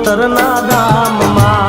કબૂતરના ધામમાં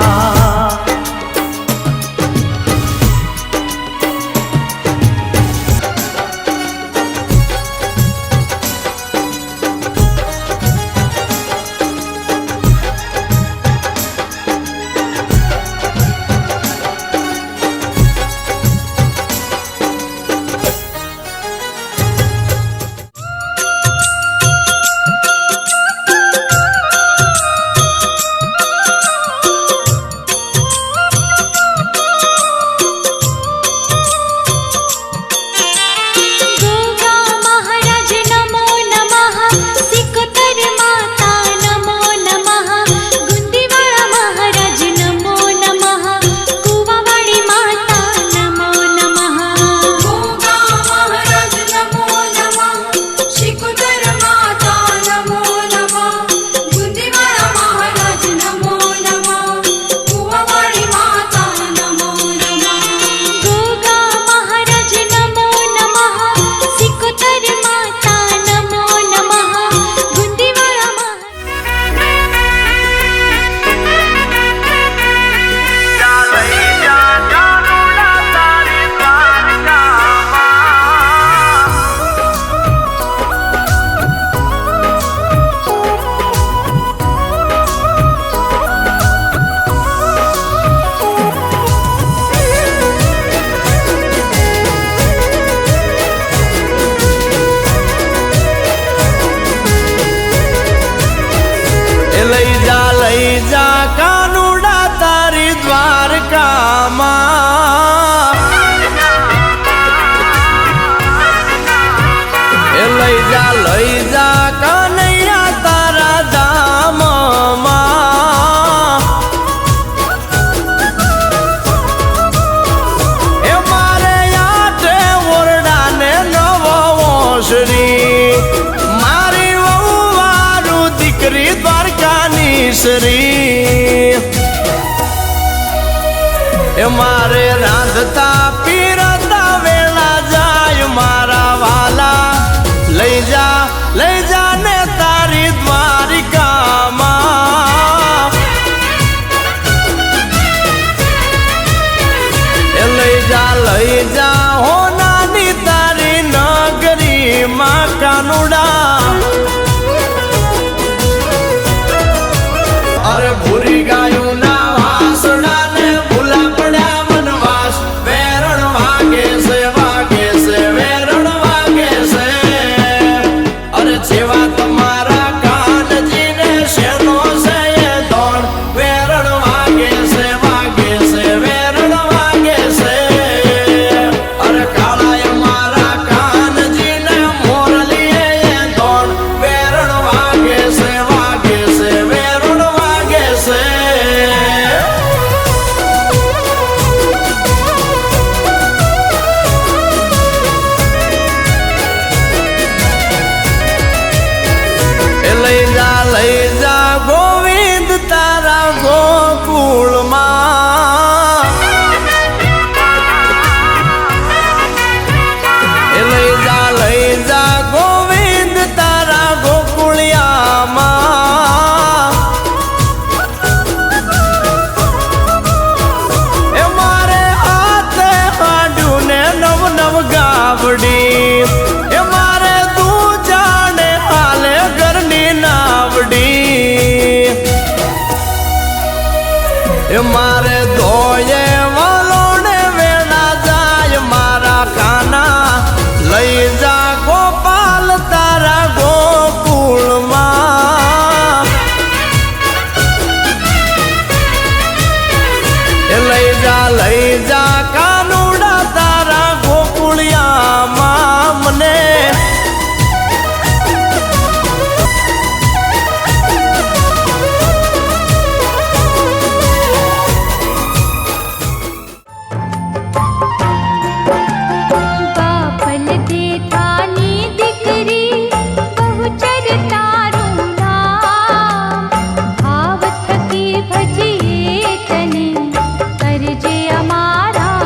લઈ જા કાનુડા તારી દ્વારકામાં લઈ જા કનૈયા તારા ધામમાં એ મારે આઠે ઓરડાને નવો ઓસરી મારી વહુ વારું દીકરી દ્વારકાની શ્રી એ મારે રાંધતા પીરતા વેળા જાય મારા વાલા લઈ જા ને તારી દ્વારિકામાં એ લઈ જા હો નાની તારી નગરીમાં કાનુડા અરે ભૂરી ગાયું ના વાસણા ને ભૂલા પડ્યા વનવાસ વેરણ વાગે છે વેરણ વાગે છે અરે જેવા તમારા કાનજીને શેનો છે એ દોડ વેરણ વાગે છે વેરણ વાગે છે અરે કાળાએ મારા કાનજીને મોરલીએ એ દોડ વેરણ વાગે છે વેરણ વાગે છે લઈ જા ગોવિંદ તારા ગોકુળમાં લઈ જા ગોવિંદ તારા ગોકુળિયામાં એ મારે હાથે હાડ્યું ને નવ ગાવડી એ મારે તું જાણે હાલે ઘરની નાવડી એ મારે ધોયે વલોણે વેળા જાય મારા કાના લઈ જા ગોપાલ તારા ગોકુળમાં એ લઈ જા કાનુડા તારા ગોકુળિયામાં મને ભજીએ તને કરજે અમારા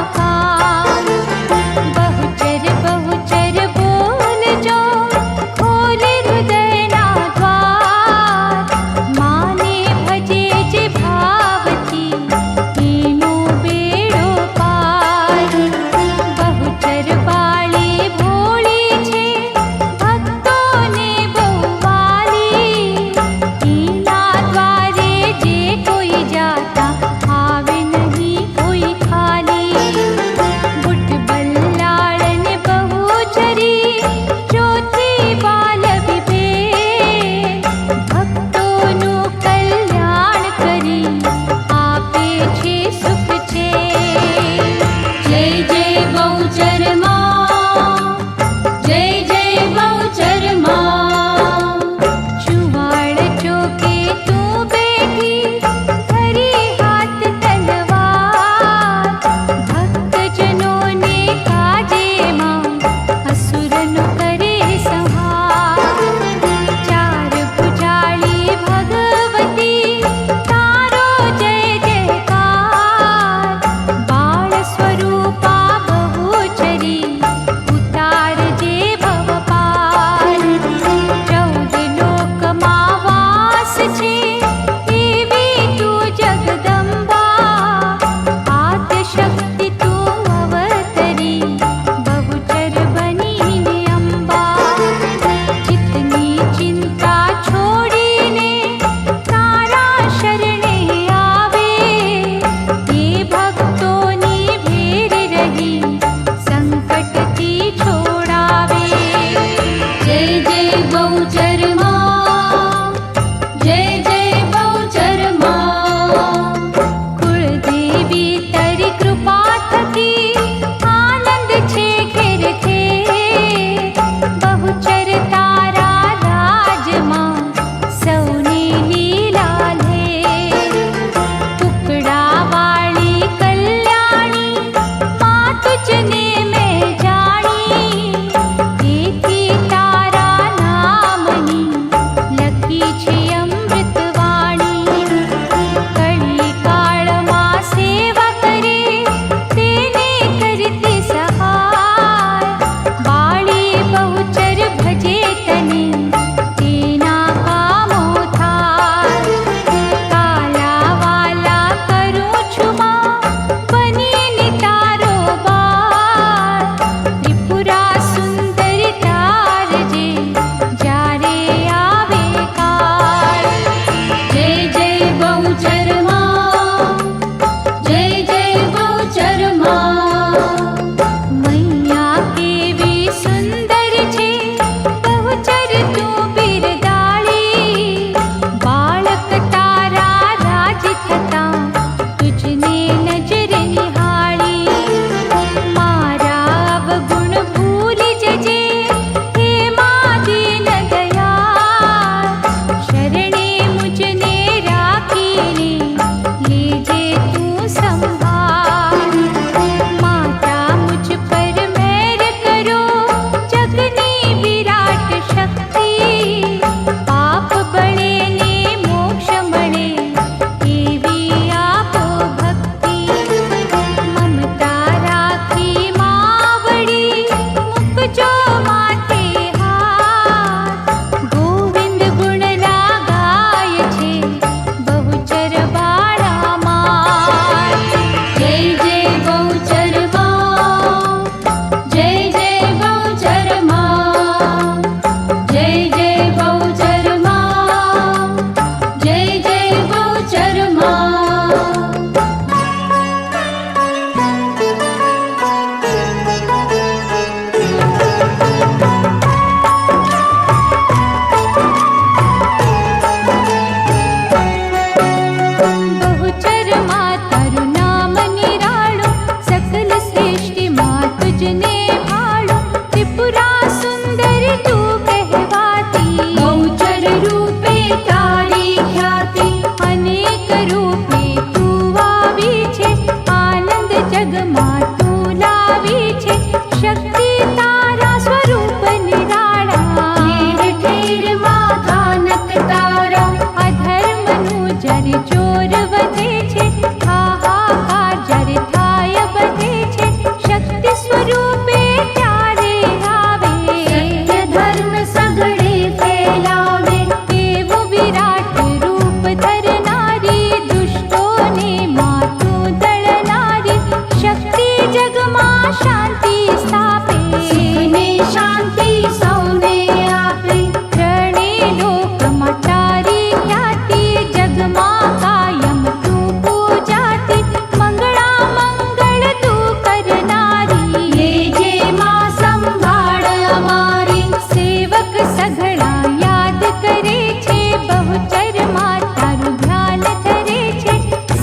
જોર વધે છે, હાહાકાર જ્યારે થાય બધે છે, શક્તિ સ્વરૂપે ત્યારે આવે, સત્ય ધર્મ સઘળે ફેલાવે, એવું વિરાટ રૂપ ધરનારી, દુષ્ટોને માથું દળનારી, શક્તિ જગમાં શાંતિ સ્થાપે, સુખને શાંતિ સૌને આપે, ત્રણેય લોકમાં તારી ખ્યાતિ, જગમાં કાયમ તું પૂજાતી, મંગળા મંગળ તું કરનારી, જે માં સંભાળ અમારી, સેવક સઘળા યાદ કરે છે, બહુચરમાં તારું ધ્યાન ધરે છે,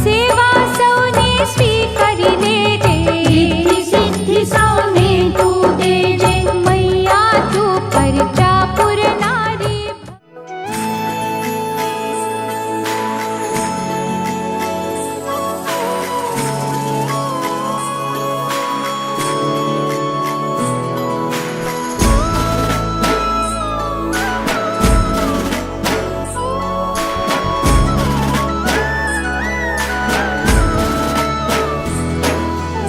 સેવા સૌને સ્વીકારી લેજે, રીદ્ધિ સિદ્ધિ સૌને તું દેજે, મૈયા તું પરચા પુરનારી.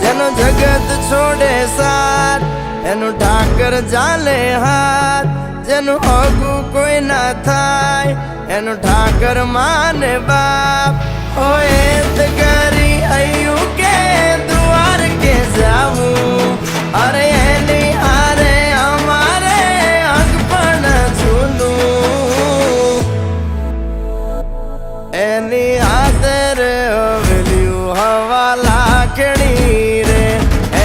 જેનો જગત છોડે સાથ, એનું ઠાકર ચાલે હાથ, જેનું હગું કોઈ ના થાય, એનું ઠાકર માને બાપ, હોય તો કરી આયુ કે દ્વાર કે જાવું, અરે એની હારે અમારે હક પણ છૂનું, એની આદર હવેલ્યું હવા લાખણી રે,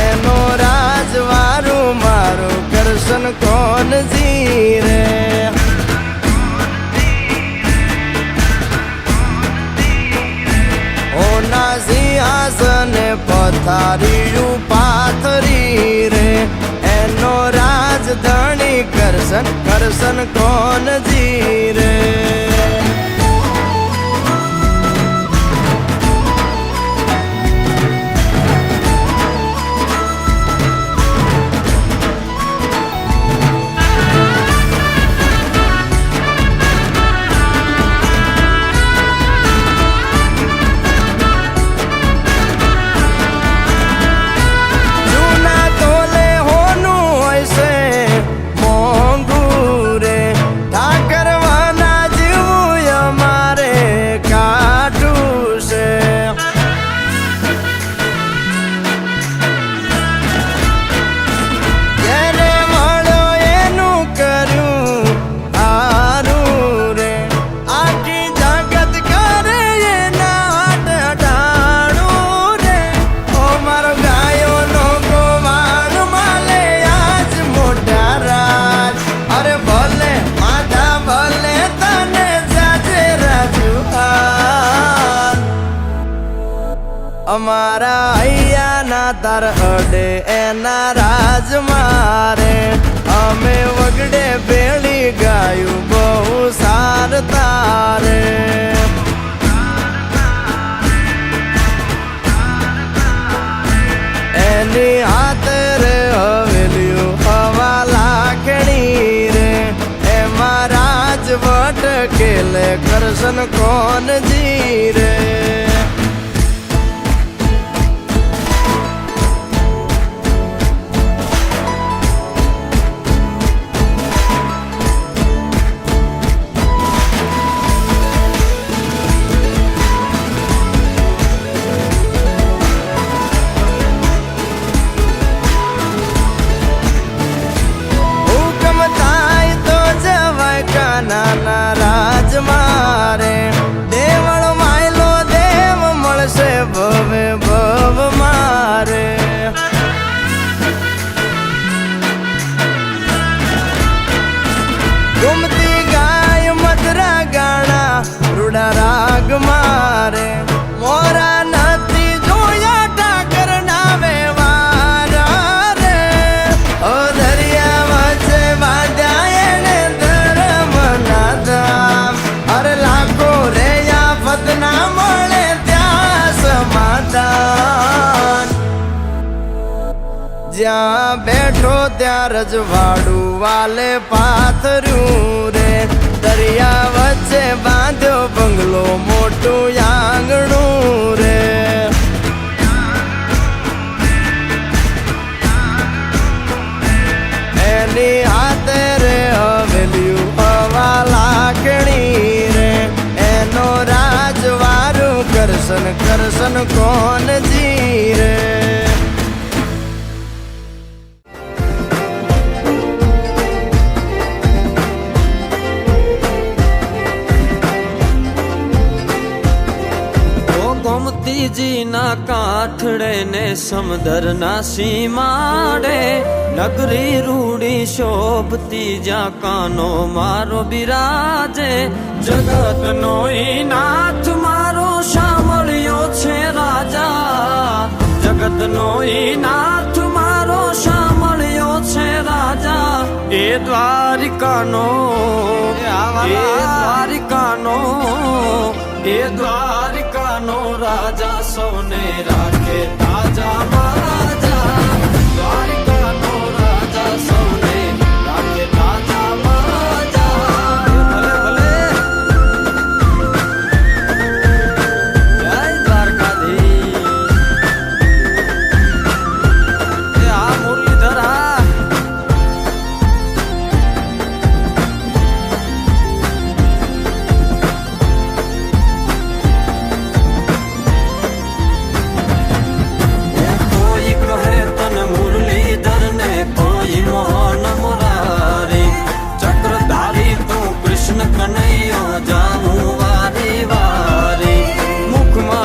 એનો રાજવારું મારું કરશન કોણ જીરે, ઓના સિંહાસને પથારીયું પાથરી રે, એનો રાજધણી કરશન કરશન કોણ જીરે. જૂના તોલે હોનું હોય છે મોંઘું રે, ઠાકરવાના જીવું અમારે કાઢું છે, જેને મળ્યો એનું કર્યું હારું રે, આખી જગત કરે એના અટાણું રે, ઓ મારો ગાયોનો ગોવાળ માલે આજ મોટા રાજ, અરે ભલે માધા ભલે તને જાજે રાજુહાર, અમારા હૈયાના તાર અડે એના રાજ મારે, અમે વગડે ભેળી ગાયું બહુ સાર તારે, એની હાથરે હવેલ્યું હવા લાખણી રે, એમાં રાજવટ કેલે કરશન કોણ જીરે. હુકમ થાય તો જવાય કાનાના રાજ મારે, દેવળ માયલો દેવ મળશે ભવે ભવ મારે, ગુમતી ગાય મધરા ગાણા રૂડા રાગ મારે, મોરા નથી જોયા ઠાકર ના વ્યવહાર રે, ઓ દરિયા વચ્ચે બાંધ્યા એને ધર્મ ના ધામ, અરે લાખો રે આફત ના મળે ત્યાં સમાધાન, જ્યાં બેઠો ત્યાં રજવાડું વાલે પાથર્યું રે, દરિયા વચ્ચે બાંધ્યો બંગલો મોટું આંગણું રે એની હાથે રે હવેલ્યું હવા લાકડી રે એનો રાજવારું કરશન કરશન કોણ જી રે ગોમતીજીના કાંઠડે ને સમુદ્રના સીમાડે નગરી રૂડી શોભતી જ્યાં કાનો મારો બિરાજે જગતનો ઈ નાથ મારો સાંભળ્યો છે રાજા જગતનો ઈ નાથ મારો સાંભળ્યો છે રાજા એ દ્વારિકાનો એ દ્વારિકાનો રાજા સૌને રાખે તાજા મહારાજા દ્વારિકાનો રાજા સૌને રાખે તાજા મહારાજા ભલે ભલે જય દ્વારકાધીશ આ મુરલીધરા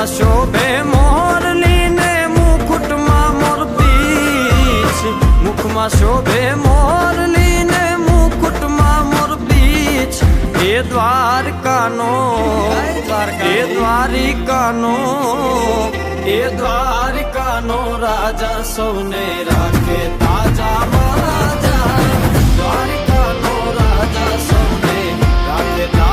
શોભે મોરલી ને મુકુટમાં મોરપીંછ મુખમાં શોભે મોરલી ને મુકુટમાં મોરપીંછ એ દ્વારકાનો રાજા સૌને રાખે તાજા મહારાજા દ્વારિકાનો રાજા સૌને રાખે તાજા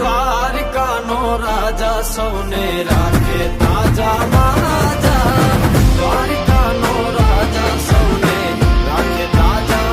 દ્વારિકાનો રાજા સૌને રાખે તાજા મહારાજા દ્વારિકાનો રાજા સૌને રાખે તાજા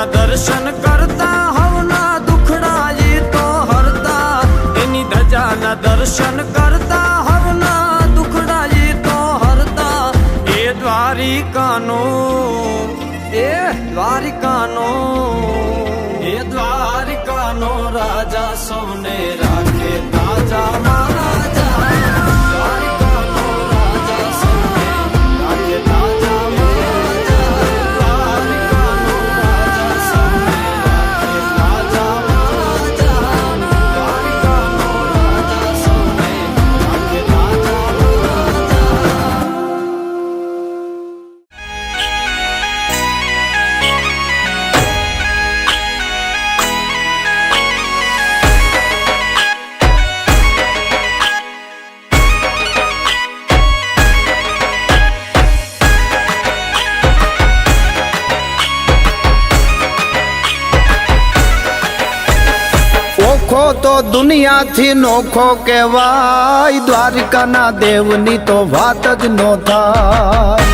દર્શન કરતા હવના દુખડા એ તો હરતા એની ધજાના દર્શન કરતા હવના દુખડા એ તો હરતા એ દ્વારિકાનો રાજા સૌને રાખે તાજા મહારાજા દ્વારિકાનો રાજા સૌને રાખે તાજા तो दुनिया थी नोखो कहेवाय, द्वारिकाना देवनी तो वात ज नो थाय।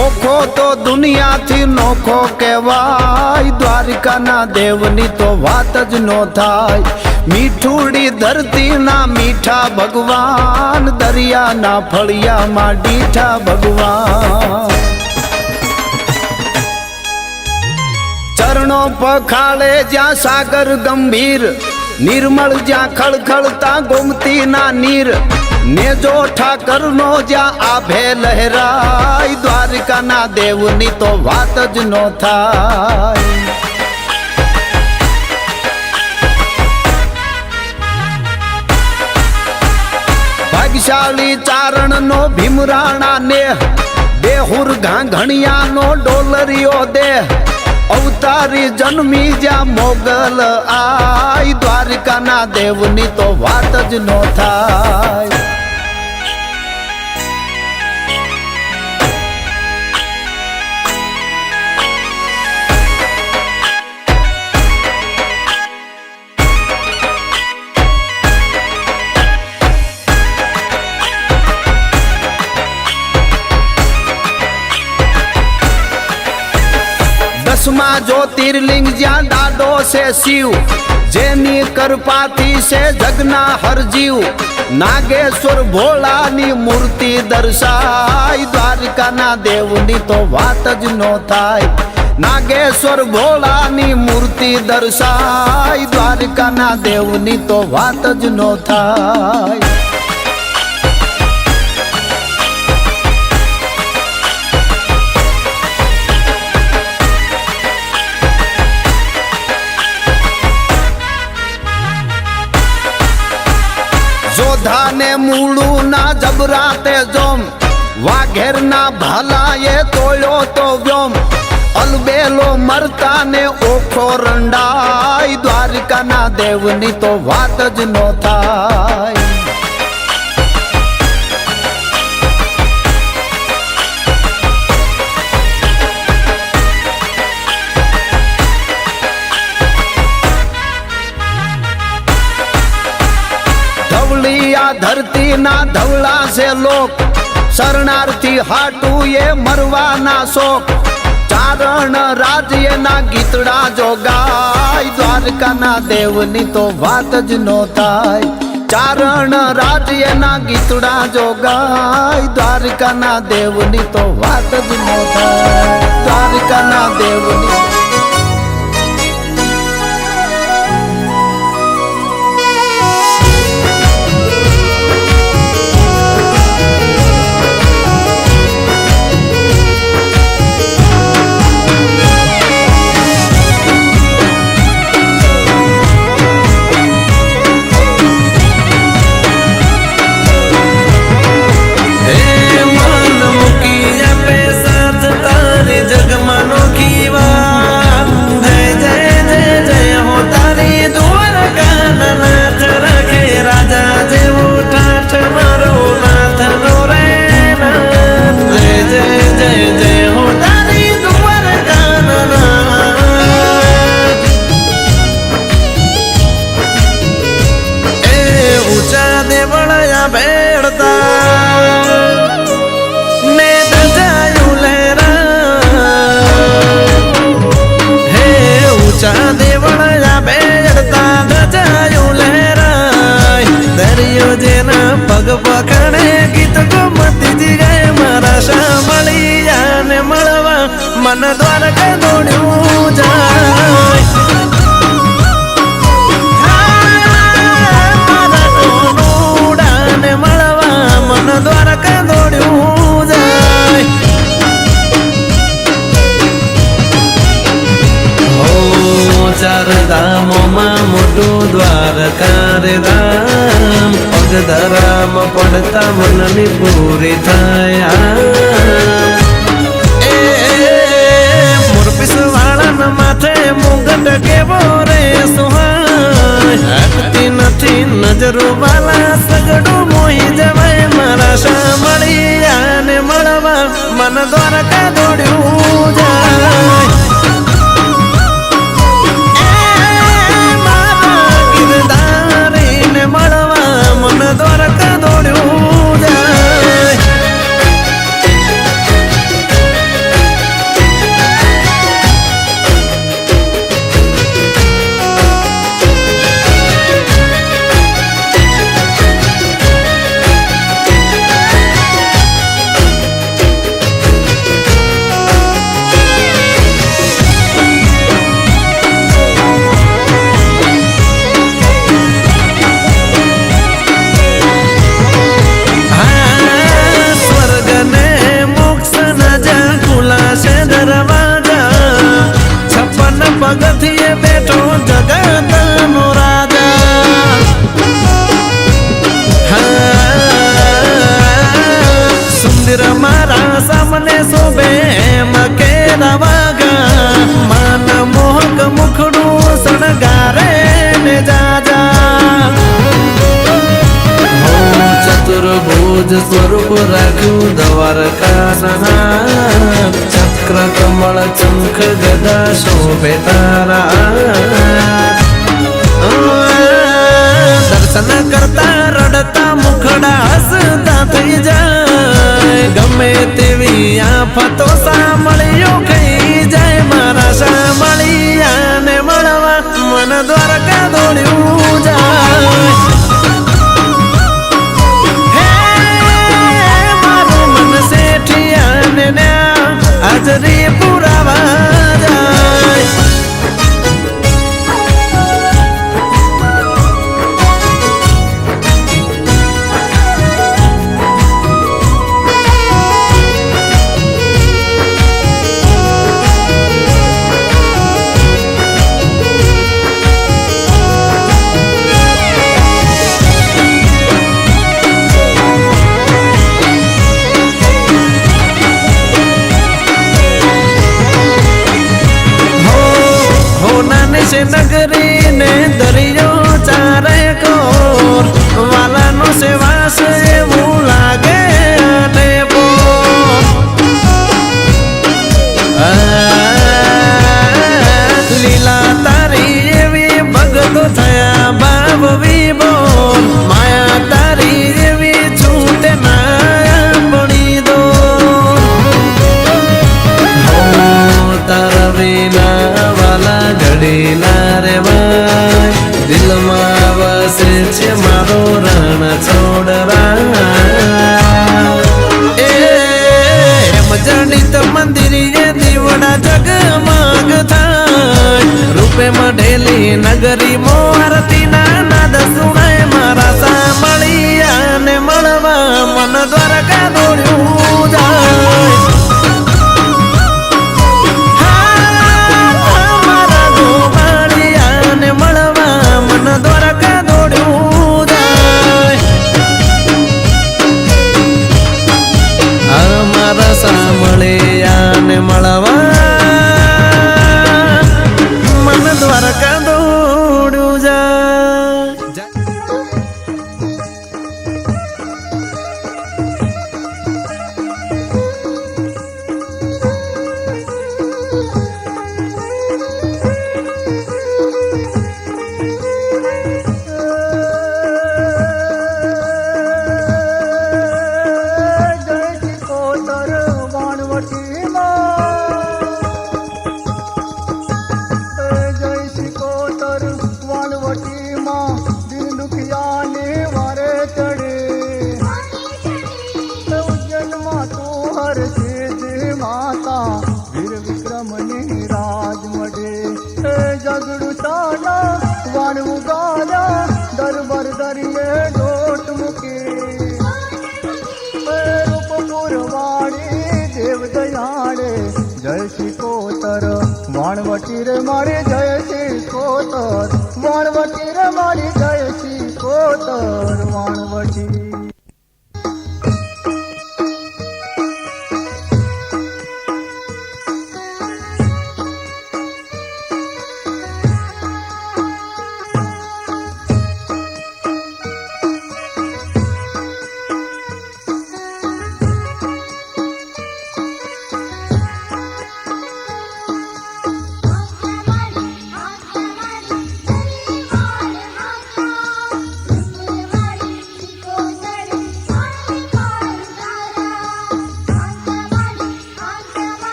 ओखो तो दुनिया थी नोखो कहेवाय, द्वारिकाना देवनी तो वात ज नो थाय। मीठूड़ी धरती ना मीठा भगवान, दरिया ना फलिया मा डीठा भगवान। चरणों पखाड़े ज्या सागर गंभीर, निर्मल ज्या खड़खड़ता गोमती ना नीर। नेजो ठाकर नो ज्या आभे लहराय, द्वारिका ना देवनी तो वात ज नो थाय। भाग्यशाली चारण नो भीमराणा नेह, देहुर घाघणिया नो डोलरियो देह। अवतारी जन्मी जा मोगल आय, द्वारिका ना देवनी तो वात ज नो थाय। दसमा ज्योतिर्लिंग ज्या डाडो से शिव, जेनी करपाती से जगना हर जीव। नागेश्वर भोला नी मूर्ति दर्शाय, द्वारिका ना देवनी तो वात ज नो थाय। नागेश्वर भोला नी मूर्ति दर्शाय, द्वारिका ना देवनी तो वात ज नो थाय। जोधा ने मूलू ना जबराते जोम, वाघेर ना भाला ये तोयो तो व्योम। अलबेलो मरता ने ओखो रंडाय, द्वारिका ना देवनी तो वात ज नो थाय। धरती ना धवला से लोक, शरणार्थी हाटू ये मरवा ना शोक। चारण राज्य ना गीतड़ा जो गाय, द्वारका ना देवनी तो वात ज नो थाय। चारण राज्य ना गीतड़ा जो गाय, द्वारका ना देवनी तो वात ज नो थाय। द्वारका ना देवनी पग पकड़े गीत गोमती जी गए मारा शामलिया ने मळवा मन द्वारका दौड़ू जाए। मारा डोडा ने मळवा मन द्वारका दौड़ू जाए। हो चार धामों में मोटू द्वारका रे धाम, धराम पड़ता मननी पूरी थाया। मोर पिसवाड़ा न माथे मुगट के बोरे सुहाय। हटती नथी नजरो वाला सगड़ो मोही जवाय मारा शामलिया ने मळवा मन द्वारका दौड़ू जाय। વજ્ર મારા સામને શોભે મકેરા વાગા માન મોહક મુખડું શણગારે ને જાજા ચતુર્ભુજ સ્વરૂપ રાખ્યું દ્વારકા ચક્ર કમળ ચંખ ગદા શોભે તારા દર્શન કરતા રડતા મુખડા હસતા થઈ જાય ગમે તેવી આફતો સાંભળ્યો કઈ જાય મારા સાંભળિયાને મળવા મન દ્વારકા દોડ્યું જાય હાજરી પુરાવા જાય નગરી ને દરિયો ચારે કોર વાલાનો સેવાસ એવું લાગે ને લીલા તારી એવી ભગતો થયા ભાવ વિભોર માયા તારી એવી છૂટે ના પડી દો તારા વિના વાલા ઘડીના રે ભાઈ દિલમાં વસે છે મારો રણ છોડરા એમ જડિત મંદિરે દીવડા જગમગ થાય રૂપે મઢેલી નગરી મોરતી ના નાદ સુણાય મારા સાંભળિયાને મળવા મન દ્વારકા દોડ્યું જાય દ્વારકા દોડ્યું જાય અમારા સાંભળિયાને મળવા મન દ્વારકા દોડ્યું જાય જય શ્રી કોતર વાણવટી રે મારે જય શ્રી કોતર વાણવટી રે મારી જય શ્રી કોતર વાણવટી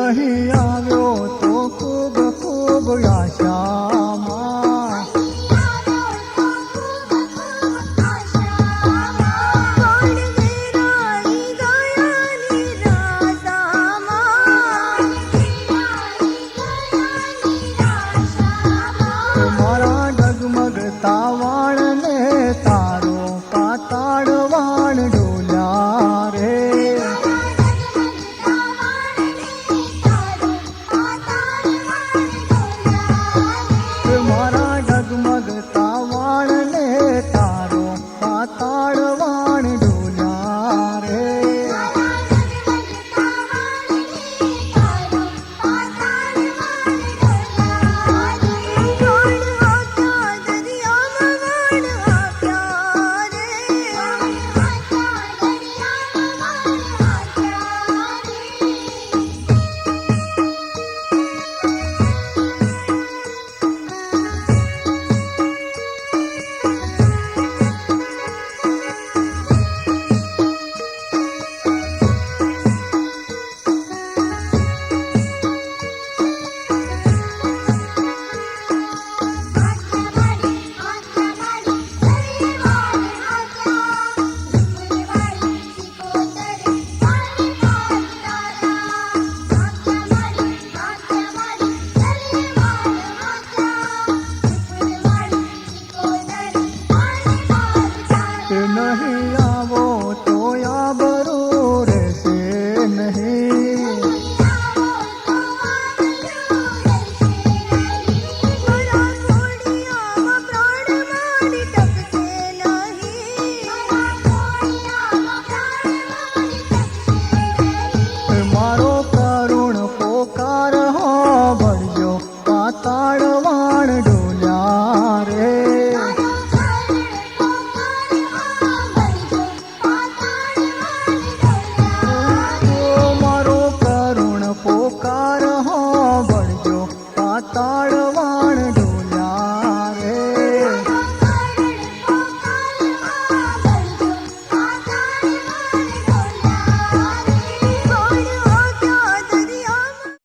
નહીં આવ્યો તો ખૂબ ખૂબ આશામાં મારા ડગમગતા વાણને તારો પાતાળ વાણ ડોલ્યા રે મારા ડગમગતા વાણને તારો પાતાળ વાણ ડોલ્યા રે નહીં આવો તો આ બરો રહેશે નહીં મારો કરુણ પોકાર હો ભળ્યો પાતાળ વાણ ડોલ્યા રે મારો કરુણ પોકાર